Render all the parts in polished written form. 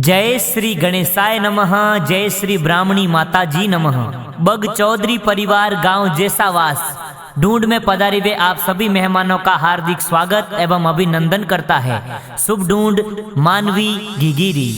जय श्री गणेशाय नमः। जय श्री ब्राह्मणी माता जी नमः। बग चौधरी परिवार गांव जैसावास ढूंढ में पधारे हुए आप सभी मेहमानों का हार्दिक स्वागत एवं अभिनंदन करता है शुभ ढूंढ मानवी घिगिरी।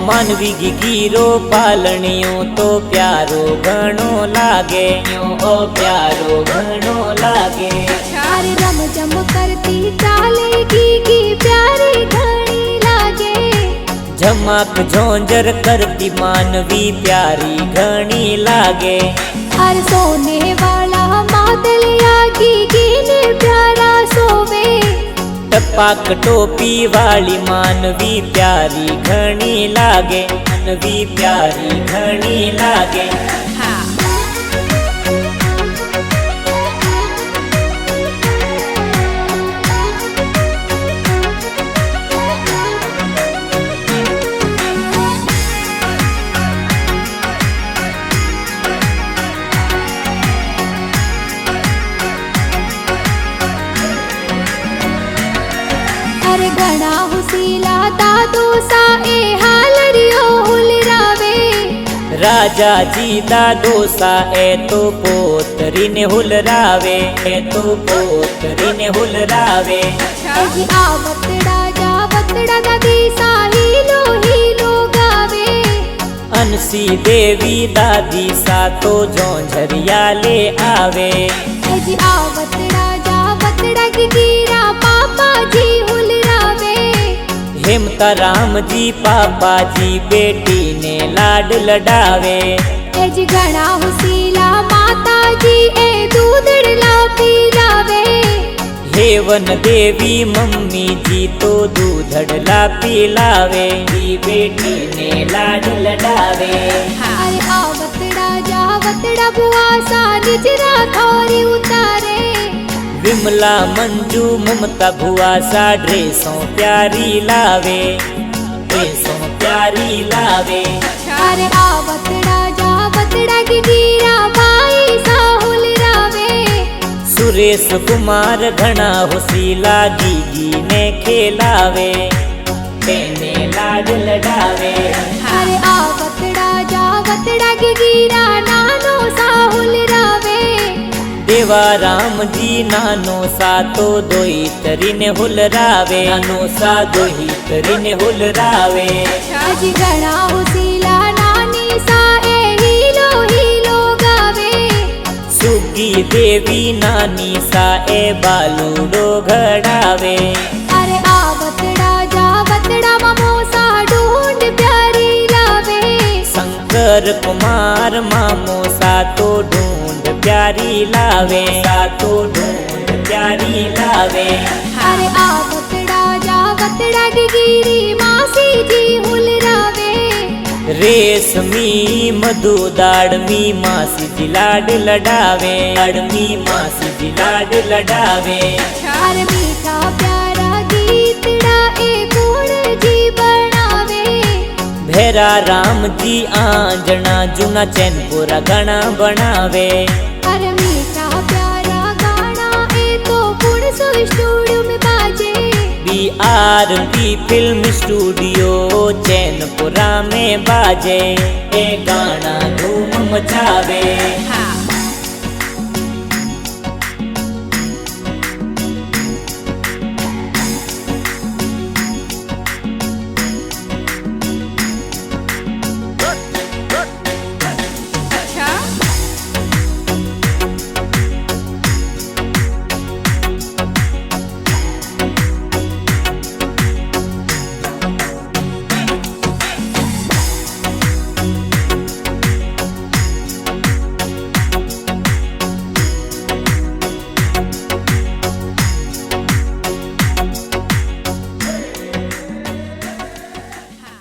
मानवी घिगिरो पालनियो तो प्यारो घणो लागे, ओ प्यारो घणो लागे। अरे रम जम करती चाले घिगी प्यारी घणी लागे। झमक झोंझर करती मानवी प्यारी घणी लागे। अरे सोने वाला मादलिया घिगी ने प्यारा सोवे। टपाक टोपी वाली मानवी प्यारी घणी लागे, मानवी प्यारी घणी लागे। अरे घणा हुसीला दादो सा ए हालरियो हुलरावे। राजा जी दादो सा ए तो पोतरी ने हुलरावे, ए तो पोतरी ने हुलरावे। जी आवतड़ा जावतड़ा दादी सा हीलो हीलो गावे। अनसी देवी दादी सा तो झोंझरिया ले आवे। जी आवतड़ा जावतड़ा घिगिरा पापा जी हुलरावे। हेमता राम जी पापा जी बेटी ने लाड लडावे। जी घणा हुसीला माता जी ए दूधड़ला पिलावे। हेवन देवी मम्मी जी तो दूधड़ला पिलावे, बेटी ने लाड लडावे। अरे आवतड़ा जावतड़ा बुआ सा निजरा थोरी उतारे। विमला मंजू ममता भुआ सा ड्रेसों प्यारी लावे, ड्रेसों प्यारी लावे। अरे आवतड़ा जावतड़ा घिगिरा भाई सा हुलरावे। सुरेश कुमार घना हुसीला घिगी ने खेलावे, तेने लाड लडावे। अरे आवतड़ा जावतड़ा घिगिरा नानो सा हुलरावे। देवा राम जी नानो सा तो दोई तरी ने हुलरावे, नानो सा दोई तरी ने हुलरावे। जी घणा हुसीला नानी सा ए हीलो हीलो गावे। सुगी देवी नानी सा ए बालूडो घड़ावे। अरे आवतड़ा जावतड़ा ममो सा ढूंढ प्यारी लावे। शंकर कुमार मामो सा तो ढूंढ प्यारी लावे, सा तो ढूंढ प्यारी लावे। अरे आवतड़ा जावतड़ा घिगिरी मासी जी हुलरावे। रेशमी मधु दाड़मी मासी जी लाड लडावे, दाड़मी मासी जी लाड लडावे। अरे मीठा प्यारा गीतड़ा ए गुण जी बनावे। भेरा राम जी आंजना जुना चैनपुरा गाना बनावे। अरे मीठा प्यारा गाना ए तो गुण सो स्टूडियो में बाजे। BRP फिल्म स्टूडियो चैनपुरा में बाजे, ए गाना धूम मचावे।